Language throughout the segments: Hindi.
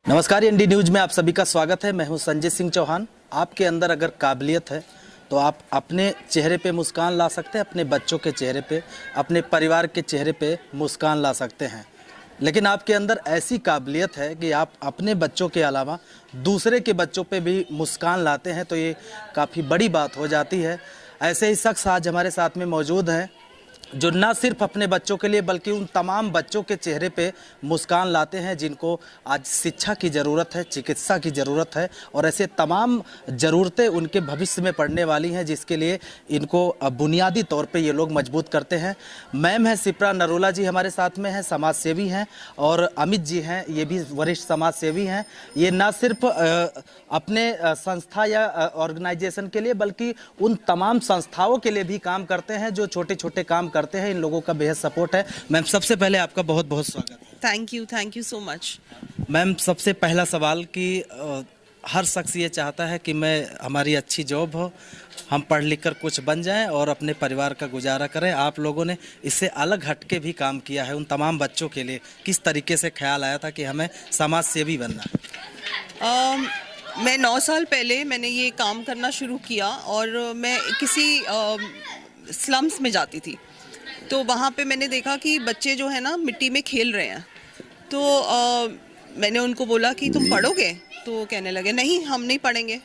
नमस्कार, एनडी न्यूज में आप सभी का स्वागत है। मैं हूं संजय सिंह चौहान। आपके अंदर अगर काबिलियत है तो आप अपने चेहरे पे मुस्कान ला सकते हैं, अपने बच्चों के चेहरे पे, अपने परिवार के चेहरे पे मुस्कान ला सकते हैं। लेकिन आपके अंदर ऐसी काबिलियत है कि आप अपने बच्चों के अलावा दूसरे के बच्चों पे भी मुस्कान लाते हैं, तो ये काफ़ी बड़ी बात हो जाती है। ऐसे ही शख्स आज हमारे साथ में मौजूद हैं जो ना सिर्फ अपने बच्चों के लिए बल्कि उन तमाम बच्चों के चेहरे पे मुस्कान लाते हैं जिनको आज शिक्षा की ज़रूरत है, चिकित्सा की ज़रूरत है और ऐसे तमाम ज़रूरतें उनके भविष्य में पड़ने वाली हैं, जिसके लिए इनको बुनियादी तौर पे ये लोग मजबूत करते हैं। मैम हैं शिप्रा नरोला जी हमारे साथ में हैं, समाज सेवी हैं, और अमित जी हैं, ये भी वरिष्ठ समाज सेवी हैं। ये ना सिर्फ अपने संस्था या ऑर्गेनाइजेशन के लिए बल्कि उन तमाम संस्थाओं के लिए भी काम करते हैं जो छोटे छोटे काम करते हैं। इन लोगों का बेहद सपोर्ट है। मैम, सबसे पहले आपका बहुत बहुत स्वागत है। Thank you so much. Ma'am, सबसे पहला सवाल कि हर शख्स ये चाहता है कि हमारी अच्छी जॉब हो, हम पढ़ लिख कर कुछ बन जाएं और अपने परिवार का गुजारा करें। आप लोगों ने इससे अलग हटके भी काम किया है। उन तमाम बच्चों के लिए किस तरीके से ख्याल आया था कि हमें समाज सेवी बनना है? मैं 9 साल पहले मैंने ये काम करना शुरू किया और मैं किसी स्लम्स में जाती थी, तो वहाँ पे मैंने देखा कि बच्चे जो है ना मिट्टी में खेल रहे हैं। तो मैंने उनको बोला कि तुम पढ़ोगे? तो कहने लगे नहीं, हम नहीं पढ़ेंगे।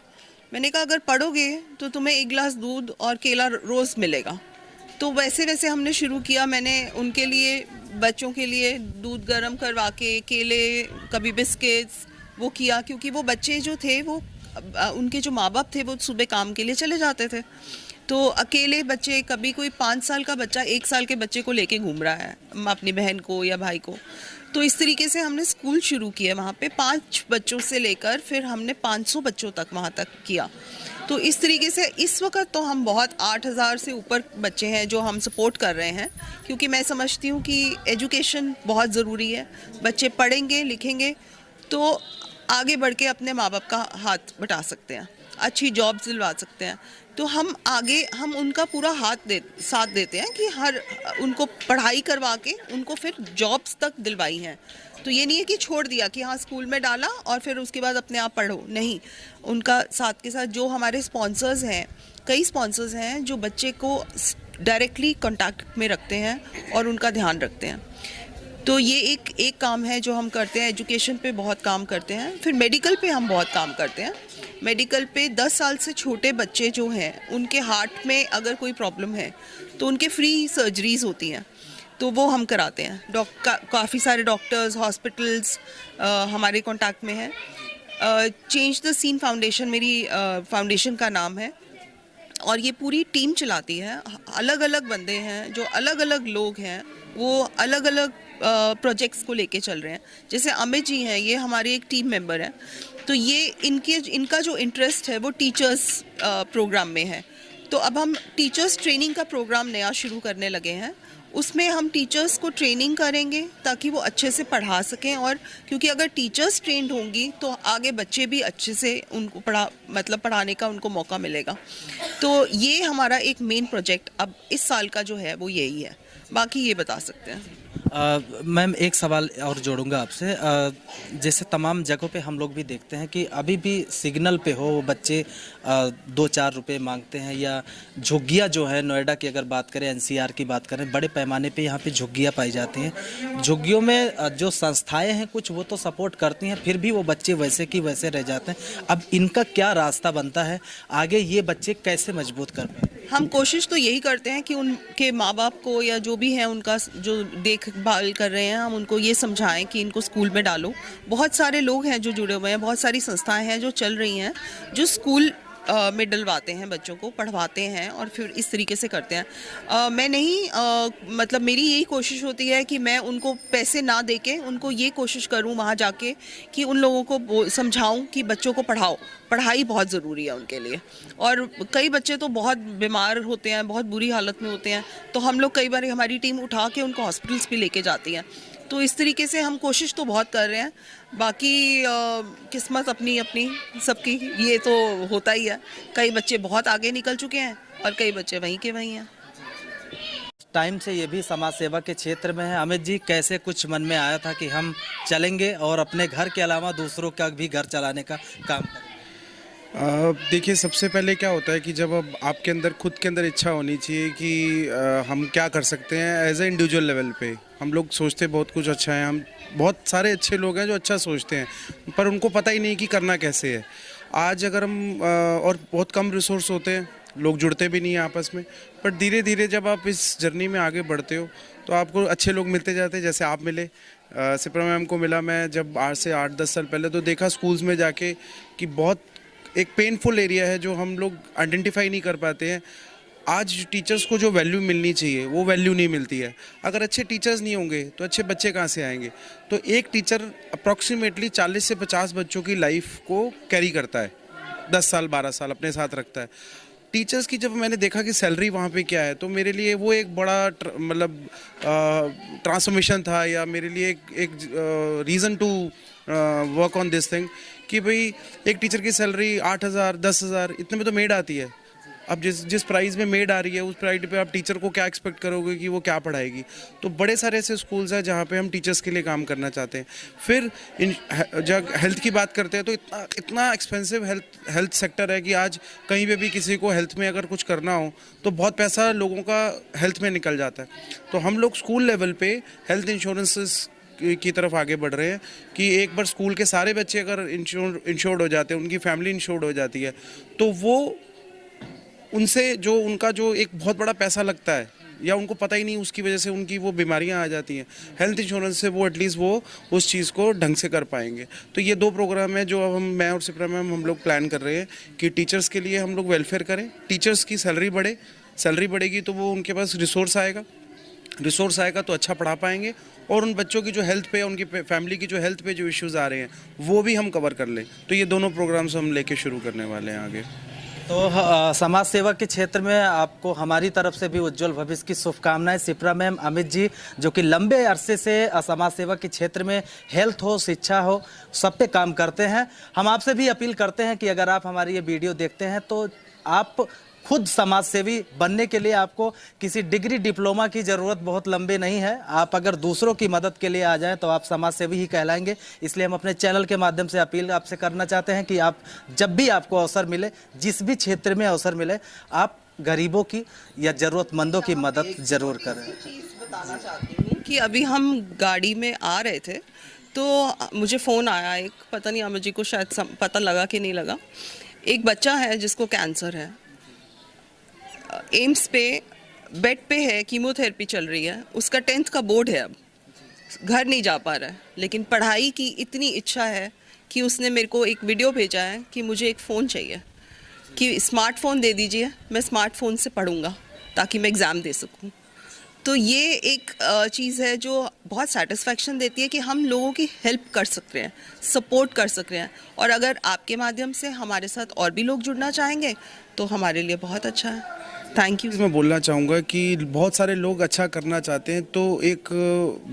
मैंने कहा अगर पढ़ोगे तो तुम्हें 1 गिलास दूध और केला रोज़ मिलेगा। तो वैसे वैसे हमने शुरू किया। मैंने उनके लिए, बच्चों के लिए दूध गर्म करवा के, केले, कभी बिस्किट्स वो किया, क्योंकि वो बच्चे जो थे वो उनके जो माँ बाप थे वो सुबह काम के लिए चले जाते थे। तो अकेले बच्चे, कभी कोई 5 साल का बच्चा 1 साल के बच्चे को लेके घूम रहा है, अपनी बहन को या भाई को। तो इस तरीके से हमने स्कूल शुरू किया वहाँ पे 5 बच्चों से लेकर फिर हमने 500 बच्चों तक वहाँ तक किया। तो इस तरीके से इस वक्त तो हम बहुत 8,000 से ऊपर बच्चे हैं जो हम सपोर्ट कर रहे हैं, क्योंकि मैं समझती हूँ कि एजुकेशन बहुत ज़रूरी है। बच्चे पढ़ेंगे लिखेंगे तो आगे बढ़ के अपने माँ बाप का हाथ बटा सकते हैं, अच्छी जॉब दिलवा सकते हैं। तो हम उनका पूरा साथ देते हैं कि उनको पढ़ाई करवा के उनको फिर जॉब्स तक दिलवाई हैं। तो ये नहीं है कि छोड़ दिया कि हाँ स्कूल में डाला और फिर उसके बाद अपने आप पढ़ो, नहीं। उनका साथ के साथ जो हमारे स्पॉन्सर्स हैं, कई स्पॉन्सर्स हैं जो बच्चे को डायरेक्टली कॉन्टैक्ट में रखते हैं और उनका ध्यान रखते हैं। तो ये एक काम है जो हम करते हैं। एजुकेशन पे बहुत काम करते हैं। फिर मेडिकल पे हम बहुत काम करते हैं। मेडिकल पे 10 साल से छोटे बच्चे जो हैं उनके हार्ट में अगर कोई प्रॉब्लम है तो उनके फ्री सर्जरीज होती हैं, तो वो हम कराते हैं। काफ़ी सारे डॉक्टर्स, हॉस्पिटल्स हमारे कांटेक्ट में हैं। चेंज द सीन फाउंडेशन मेरी फाउंडेशन का नाम है और ये पूरी टीम चलाती है। अलग अलग बंदे हैं, जो अलग अलग लोग हैं, वो अलग अलग प्रोजेक्ट्स को लेके चल रहे हैं। जैसे अमित जी हैं, ये हमारे एक टीम मेंबर हैं। तो ये इनका जो इंटरेस्ट है वो टीचर्स प्रोग्राम में है। तो अब हम टीचर्स ट्रेनिंग का प्रोग्राम नया शुरू करने लगे हैं। उसमें हम टीचर्स को ट्रेनिंग करेंगे ताकि वो अच्छे से पढ़ा सकें, और क्योंकि अगर टीचर्स ट्रेंड होंगी तो आगे बच्चे भी अच्छे से उनको पढ़ाने का उनको मौका मिलेगा। तो ये हमारा एक मेन प्रोजेक्ट अब इस साल का जो है वो यही है। बाकी ये बता सकते हैं। मैम, एक सवाल और जोड़ूंगा आपसे। जैसे तमाम जगहों पे हम लोग भी देखते हैं कि अभी भी सिग्नल पे हो बच्चे 2-4 रुपए मांगते हैं, या झुग्गियाँ जो है, नोएडा की अगर बात करें, एनसीआर की बात करें, बड़े पैमाने पे यहाँ पे झुग्गियाँ पाई जाती हैं। झुग्गियों में जो संस्थाएं हैं कुछ वो तो सपोर्ट करती हैं, फिर भी वो बच्चे वैसे की वैसे रह जाते हैं। अब इनका क्या रास्ता बनता है आगे, ये बच्चे कैसे मजबूत कर पाए? हम कोशिश तो यही करते हैं कि उनके माँ बाप को या जो भी है उनका जो देखभाल कर रहे हैं, हम उनको ये समझाएं कि इनको स्कूल में डालो। बहुत सारे लोग हैं जो जुड़े हुए हैं, बहुत सारी संस्थाएं हैं जो चल रही हैं, जो स्कूल में डलवाते हैं, बच्चों को पढ़वाते हैं और फिर इस तरीके से करते हैं। मैं नहीं मतलब मेरी यही कोशिश होती है कि मैं उनको पैसे ना दे के उनको ये कोशिश करूं वहाँ जाके कि उन लोगों को समझाऊं कि बच्चों को पढ़ाओ। पढ़ाई बहुत ज़रूरी है उनके लिए। और कई बच्चे तो बहुत बीमार होते हैं, बहुत बुरी हालत में होते हैं, तो हम लोग कई बार हमारी टीम उठा के उनको हॉस्पिटल्स भी लेके जाती है। तो इस तरीके से हम कोशिश तो बहुत कर रहे हैं। बाकी किस्मत अपनी अपनी सबकी, ये तो होता ही है। कई बच्चे बहुत आगे निकल चुके हैं और कई बच्चे वहीं के वहीं हैं। टाइम से ये भी समाज सेवा के क्षेत्र में है। अमित जी, कैसे कुछ मन में आया था कि हम चलेंगे और अपने घर के अलावा दूसरों का भी घर चलाने का काम करेंगे? देखिए, सबसे पहले क्या होता है कि जब अब आपके अंदर खुद के अंदर इच्छा होनी चाहिए कि हम क्या कर सकते हैं एज ए इंडिविजुअल लेवल पे। हम लोग सोचते बहुत कुछ अच्छा है, हम बहुत सारे अच्छे लोग हैं जो अच्छा सोचते हैं, पर उनको पता ही नहीं कि करना कैसे है। आज अगर हम और बहुत कम रिसोर्स होते हैं, लोग जुड़ते भी नहीं हैं आपस में, पर धीरे धीरे जब आप इस जर्नी में आगे बढ़ते हो तो आपको अच्छे लोग मिलते जाते हैं। जैसे आप मिले, सिप्रा मैम को मिला मैं जब आज से 8-10 साल पहले, तो देखा स्कूल्स में जाके कि बहुत एक पेनफुल एरिया है जो हम लोग आइडेंटिफाई नहीं कर पाते हैं। आज टीचर्स को जो वैल्यू मिलनी चाहिए वो वैल्यू नहीं मिलती है। अगर अच्छे टीचर्स नहीं होंगे तो अच्छे बच्चे कहाँ से आएंगे? तो एक टीचर अप्रॉक्सीमेटली 40 से 50 बच्चों की लाइफ को कैरी करता है, 10 साल 12 साल अपने साथ रखता है। टीचर्स की जब मैंने देखा कि सैलरी वहाँ पे क्या है, तो मेरे लिए वो एक बड़ा मतलब ट्रांसफॉर्मेशन था, या मेरे लिए एक reason to work on this thing कि भाई एक टीचर की सैलरी 8,000 10,000 इतने में तो मेड आती है। अब जिस प्राइस में मेड आ रही है उस प्राइस पे आप टीचर को क्या एक्सपेक्ट करोगे कि वो क्या पढ़ाएगी? तो बड़े सारे ऐसे स्कूल्स हैं जहाँ पे हम टीचर्स के लिए काम करना चाहते हैं। फिर जब हेल्थ की बात करते हैं तो इतना एक्सपेंसिव हेल्थ सेक्टर है कि आज कहीं पे भी किसी को हेल्थ में अगर कुछ करना हो तो बहुत पैसा लोगों का हेल्थ में निकल जाता है। तो हम लोग स्कूल लेवल पे हेल्थ इंश्योरेंसेस की तरफ आगे बढ़ रहे हैं कि एक बार स्कूल के सारे बच्चे अगर इंश्योर्ड हो जाते हैं, उनकी फैमिली इंश्योर्ड हो जाती है, तो वो उनसे जो उनका जो एक बहुत बड़ा पैसा लगता है या उनको पता ही नहीं, उसकी वजह से उनकी वो बीमारियां आ जाती हैं, हेल्थ इंश्योरेंस से वो एटलीस्ट वो उस चीज़ को ढंग से कर पाएंगे। तो ये 2 प्रोग्राम है जो अब मैं और सिप्रा मैम हम लोग प्लान कर रहे हैं कि टीचर्स के लिए हम लोग वेलफेयर करें, टीचर्स की सैलरी बढ़े, सैलरी बढ़ेगी तो वो उनके पास रिसोर्स आएगा तो अच्छा पढ़ा पाएंगे, और उन बच्चों की जो हेल्थ पे, उनकी फैमिली की जो हेल्थ पे जो इश्यूज़ आ रहे हैं वो भी हम कवर कर लें। तो ये दोनों प्रोग्राम्स हम लेके शुरू करने वाले हैं आगे। तो समाज सेवा के क्षेत्र में आपको हमारी तरफ से भी उज्जवल भविष्य की शुभकामनाएं। सिप्रा मैम, अमित जी, जो कि लंबे अरसे से समाज सेवा के क्षेत्र में हेल्थ हो, शिक्षा हो, सब पे काम करते हैं। हम आपसे भी अपील करते हैं कि अगर आप हमारी ये वीडियो देखते हैं तो आप खुद समाज सेवी बनने के लिए आपको किसी डिग्री डिप्लोमा की ज़रूरत बहुत लंबे नहीं है। आप अगर दूसरों की मदद के लिए आ जाएं तो आप समाज सेवी ही कहलाएंगे। इसलिए हम अपने चैनल के माध्यम से अपील आपसे करना चाहते हैं कि आप जब भी आपको अवसर मिले, जिस भी क्षेत्र में अवसर मिले, आप गरीबों की या ज़रूरतमंदों की मदद ज़रूर करें। बताना चाहती हूँ कि अभी हम गाड़ी में आ रहे थे तो मुझे फ़ोन आया एक, पता नहीं अमित जी को शायद पता लगा कि नहीं लगा। एक बच्चा है जिसको कैंसर है, एम्स पे बेड पे है, कीमोथेरेपी चल रही है, उसका 10th का बोर्ड है, अब घर नहीं जा पा रहा है, लेकिन पढ़ाई की इतनी इच्छा है कि उसने मेरे को एक वीडियो भेजा है कि मुझे एक फ़ोन चाहिए, कि स्मार्टफ़ोन दे दीजिए, मैं स्मार्टफ़ोन से पढ़ूंगा ताकि मैं एग्ज़ाम दे सकूं। तो ये एक चीज़ है जो बहुत सेटिस्फेक्शन देती है कि हम लोगों की हेल्प कर सकते हैं, सपोर्ट कर सकते हैं, और अगर आपके माध्यम से हमारे साथ और भी लोग जुड़ना चाहेंगे तो हमारे लिए बहुत अच्छा है। Thank you. मैं बोलना चाहूँगा कि बहुत सारे लोग अच्छा करना चाहते हैं, तो एक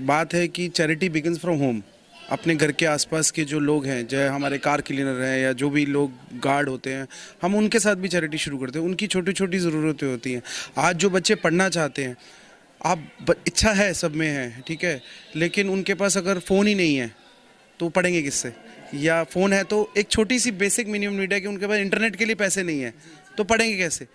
बात है कि चैरिटी बिगिंस फ्रॉम होम। अपने घर के आसपास के जो लोग हैं, चाहे हमारे कार क्लीनर हैं या जो भी लोग गार्ड होते हैं, हम उनके साथ भी चैरिटी शुरू करते हैं। उनकी छोटी छोटी ज़रूरतें होती हैं। आज जो बच्चे पढ़ना चाहते हैं, इच्छा है, सब में है, ठीक है, लेकिन उनके पास अगर फ़ोन ही नहीं है तो पढ़ेंगे किससे? या फ़ोन है तो एक छोटी सी बेसिक मिनिमम नीड है कि उनके पास इंटरनेट के लिए पैसे नहीं है, तो पढ़ेंगे कैसे?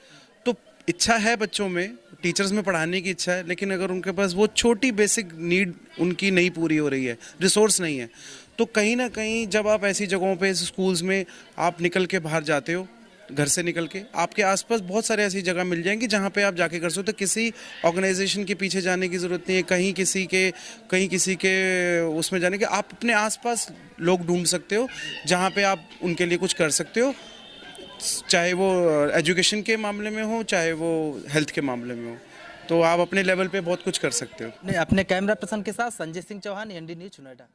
तो इच्छा है बच्चों में, टीचर्स में पढ़ाने की इच्छा है, लेकिन अगर उनके पास वो छोटी बेसिक नीड उनकी नहीं पूरी हो रही है, रिसोर्स नहीं है, तो कहीं ना कहीं जब आप ऐसी जगहों पे, स्कूल्स में आप निकल के बाहर जाते हो, घर से निकल के, आपके आसपास बहुत सारे ऐसी जगह मिल जाएंगी जहाँ पे आप जाके कर सकते हो। तो किसी ऑर्गेनाइजेशन के पीछे जाने की ज़रूरत नहीं है, कहीं किसी के उसमें जाने के, आप अपने आसपास लोग ढूंढ सकते हो जहाँ पे आप उनके लिए कुछ कर सकते हो, चाहे वो एजुकेशन के मामले में हो, चाहे वो हेल्थ के मामले में हो। तो आप अपने लेवल पे बहुत कुछ कर सकते हो। अपने कैमरा पर्सन के साथ संजय सिंह चौहान, ND न्यूज़, नोएडा।